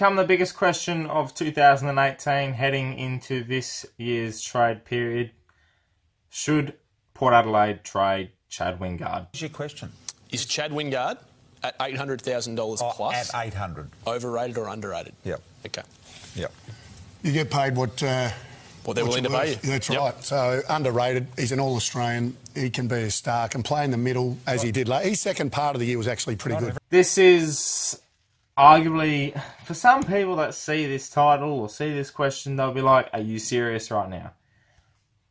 become the biggest question of 2018 heading into this year's trade period. Should Port Adelaide trade Chad Wingard? What's your question? Is Chad Wingard at $800,000 plus? At 800. Overrated or underrated? Yep. Okay. Yep. You get paid what they're willing to pay you. That's right. So underrated. He's an All-Australian. He can be a star. Can play in the middle as he did. His second part of the year was actually pretty good. This is arguably, for some people that see this title or see this question, they'll be like, are you serious right now?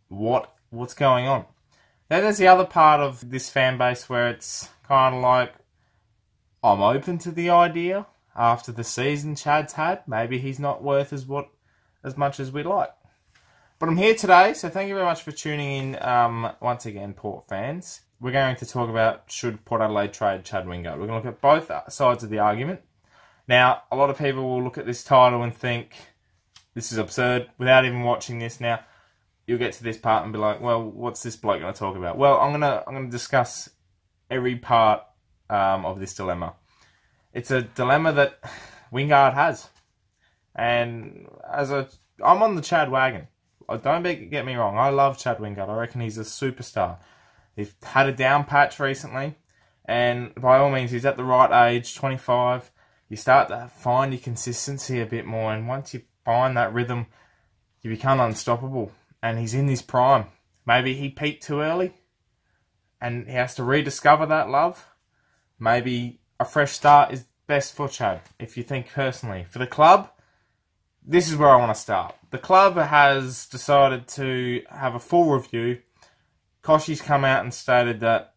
What's going on? Then there's the other part of this fan base where it's kind of like, I'm open to the idea after the season Chad's had. Maybe he's not worth as much as we like. But I'm here today, so thank you very much for tuning in once again, Port fans. We're going to talk about should Port Adelaide trade Chad Wingard. We're going to look at both sides of the argument. Now, a lot of people will look at this title and think, this is absurd, without even watching this. Now, you'll get to this part and be like, well, what's this bloke going to talk about? Well, I'm going to discuss every part of this dilemma. It's a dilemma that Wingard has. And I'm on the Chad wagon. Don't get me wrong, I love Chad Wingard. I reckon he's a superstar. He's had a down patch recently, and by all means, he's at the right age, 25. You start to find your consistency a bit more, and once you find that rhythm, you become unstoppable. And he's in his prime. Maybe he peaked too early, and he has to rediscover that love. Maybe a fresh start is best for Chad, if you think personally. For the club, this is where I want to start. The club has decided to have a full review. Koshy's come out and stated that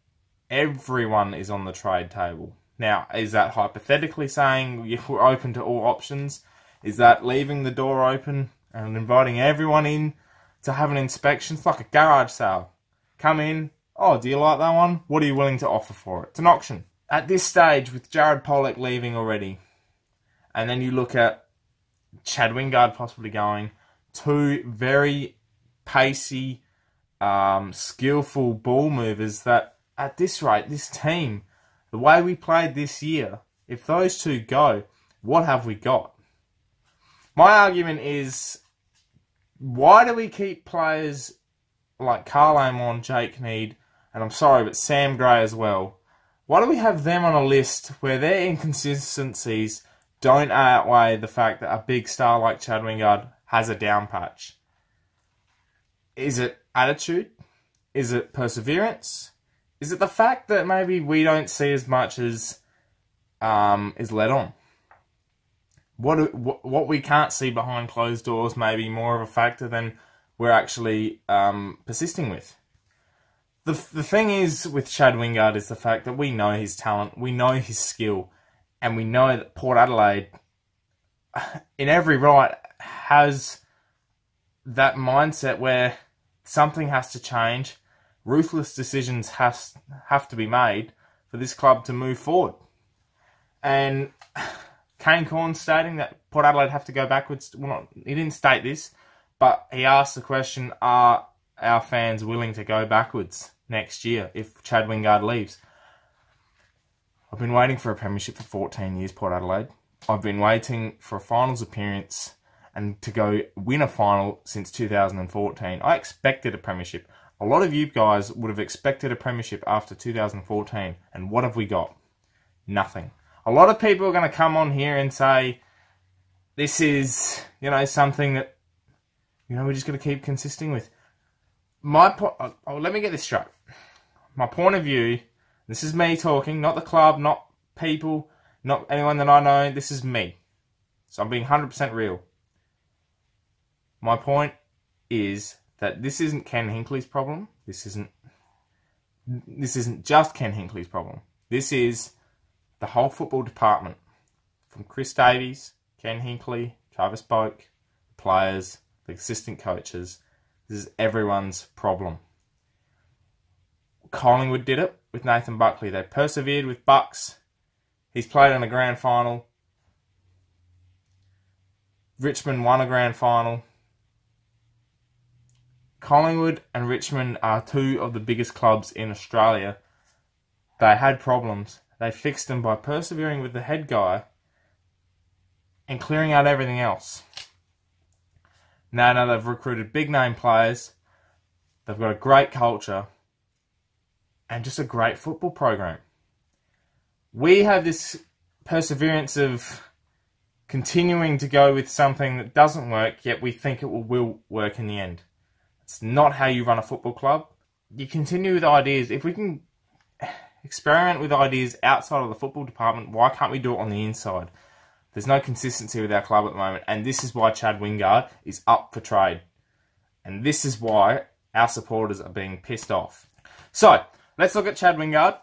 everyone is on the trade table. Now, is that hypothetically saying we're open to all options? Is that leaving the door open and inviting everyone in to have an inspection? It's like a garage sale. Come in. Oh, do you like that one? What are you willing to offer for it? It's an auction. At this stage, with Jared Pollock leaving already, and then you look at Chad Wingard possibly going, two very pacey, skillful ball movers that, at this rate, this team, the way we played this year, if those two go, what have we got? My argument is, why do we keep players like Carl Amon, Jake Need, and I'm sorry, but Sam Gray as well? Why do we have them on a list where their inconsistencies don't outweigh the fact that a big star like Chad Wingard has a down patch? Is it attitude? Is it perseverance? Is it the fact that maybe we don't see as much as is let on? What we can't see behind closed doors may be more of a factor than we're actually persisting with. The thing is with Chad Wingard is the fact that we know his talent, we know his skill, and we know that Port Adelaide, in every right, has that mindset where something has to change, ruthless decisions have to be made for this club to move forward. And Kane Corn stating that Port Adelaide have to go backwards, well, he didn't state this, but he asked the question, are our fans willing to go backwards next year if Chad Wingard leaves? I've been waiting for a premiership for 14 years, Port Adelaide. I've been waiting for a finals appearance and to go win a final since 2014. I expected a premiership. A lot of you guys would have expected a premiership after 2014. And what have we got? Nothing. A lot of people are going to come on here and say, this is, something that, we're just going to keep consisting with. Let me get this straight. My point of view, this is me talking, not the club, not people, not anyone that I know. This is me. So I'm being 100% real. My point is that this isn't Ken Hinckley's problem. This isn't just Ken Hinckley's problem. This is the whole football department. From Chris Davies, Ken Hinckley, Travis Boak, the players, the assistant coaches. This is everyone's problem. Collingwood did it with Nathan Buckley. They persevered with Bucks. He's played in a grand final. Richmond won a grand final. Collingwood and Richmond are two of the biggest clubs in Australia. They had problems. They fixed them by persevering with the head guy and clearing out everything else. Now they've recruited big name players, they've got a great culture, and just a great football program. We have this perseverance of continuing to go with something that doesn't work, yet we think it will work in the end. It's not how you run a football club. You continue with ideas. If we can experiment with ideas outside of the football department, why can't we do it on the inside? There's no consistency with our club at the moment, and this is why Chad Wingard is up for trade. And this is why our supporters are being pissed off. So, let's look at Chad Wingard.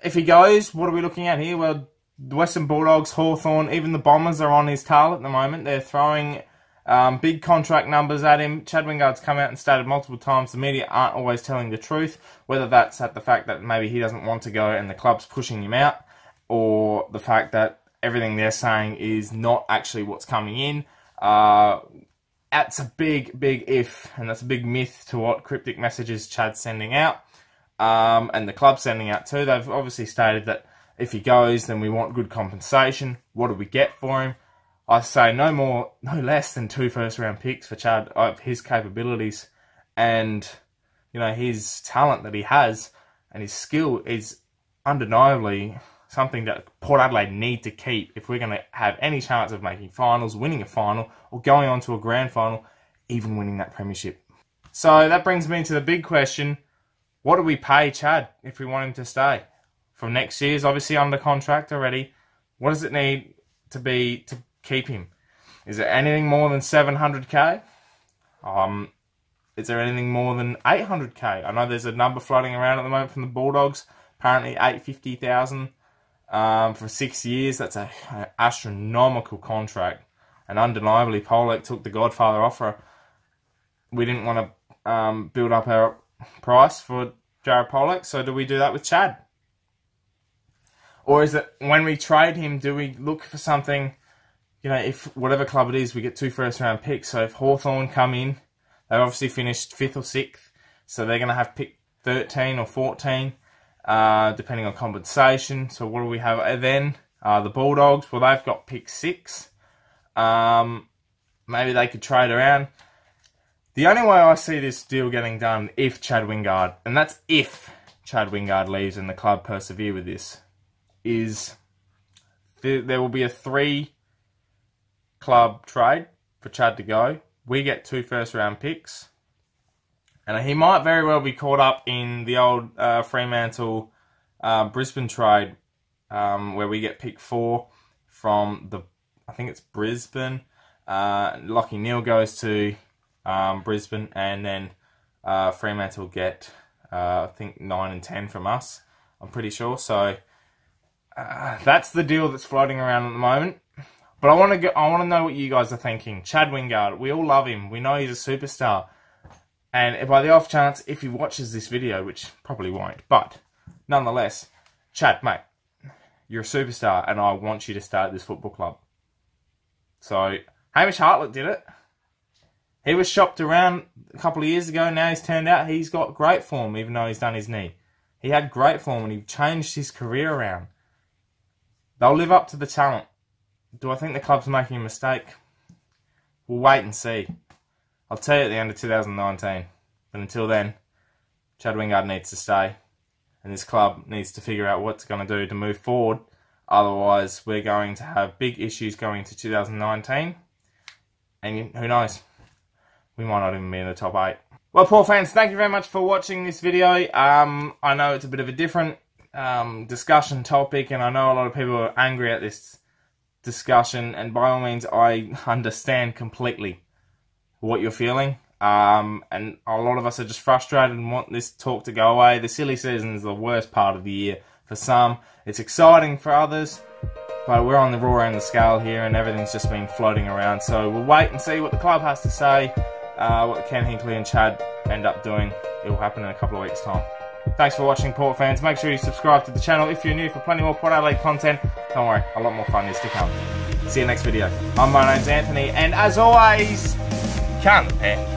If he goes, what are we looking at here? Well, the Western Bulldogs, Hawthorn, even the Bombers are on his tail at the moment. They're throwing big contract numbers at him. Chad Wingard's come out and stated multiple times the media aren't always telling the truth, whether that's at the fact that maybe he doesn't want to go and the club's pushing him out, or the fact that everything they're saying is not actually what's coming in. That's a big if, and that's a big myth to what cryptic messages Chad's sending out, and the club's sending out too. They've obviously stated that if he goes, then we want good compensation. What do we get for him? I say no less than 2 first-round picks for Chad of his capabilities, and his talent that he has and his skill is undeniably something that Port Adelaide need to keep if we're going to have any chance of making finals, winning a final, or going on to a grand final, even winning that premiership. So that brings me to the big question: what do we pay Chad if we want him to stay? From next year's obviously under contract already. What does it need to be to keep him? Is there anything more than 700k? Is there anything more than 800k? I know there's a number floating around at the moment from the Bulldogs. Apparently 850,000 for 6 years. That's an astronomical contract. And undeniably, Pollock took the Godfather offer. We didn't want to build up our price for Jared Pollock, so do we do that with Chad? Or is it when we trade him, do we look for something, if whatever club it is, we get 2 first-round picks. So if Hawthorn come in, they obviously finished 5th or 6th, so they're going to have pick 13 or 14, depending on compensation. So what do we have then? The Bulldogs, well, they've got pick 6. Maybe they could trade around. The only way I see this deal getting done, if Chad Wingard, and that's if Chad Wingard leaves and the club persevere with this, is there will be a 3-club trade for Chad to go. We get 2 first-round picks. And he might very well be caught up in the old Fremantle Brisbane trade, where we get pick 4 from I think it's Brisbane. Lachie Neale goes to Brisbane, and then Fremantle get, I think, 9 and 10 from us. I'm pretty sure. So that's the deal that's floating around at the moment. But I want to know what you guys are thinking. Chad Wingard, we all love him. We know he's a superstar. And by the off chance, if he watches this video, which probably won't, but nonetheless, Chad, mate, you're a superstar, and I want you to start this football club. So Hamish Hartlett did it. He was shopped around a couple of years ago. Now he's turned out he's got great form, even though he's done his knee. He had great form, and he changed his career around. They'll live up to the talent. Do I think the club's making a mistake? We'll wait and see. I'll tell you at the end of 2019. But until then, Chad Wingard needs to stay. And this club needs to figure out what it's going to do to move forward. Otherwise, we're going to have big issues going into 2019. And who knows? We might not even be in the top 8. Well, Port fans, thank you very much for watching this video. I know it's a bit of a different discussion topic, and I know a lot of people are angry at this discussion, and by all means, I understand completely what you're feeling. And a lot of us are just frustrated and want this talk to go away. The silly season is the worst part of the year for some. It's exciting for others, but we're on the raw end of the scale here, and everything's just been floating around. So we'll wait and see what the club has to say, what Ken Hinkley and Chad end up doing. It will happen in a couple of weeks' time. Thanks for watching, Port fans. Make sure you subscribe to the channel if you're new for plenty more Port Adelaide content. Don't worry, a lot more fun is to come. See you next video. My name's Anthony, and as always, can't pet.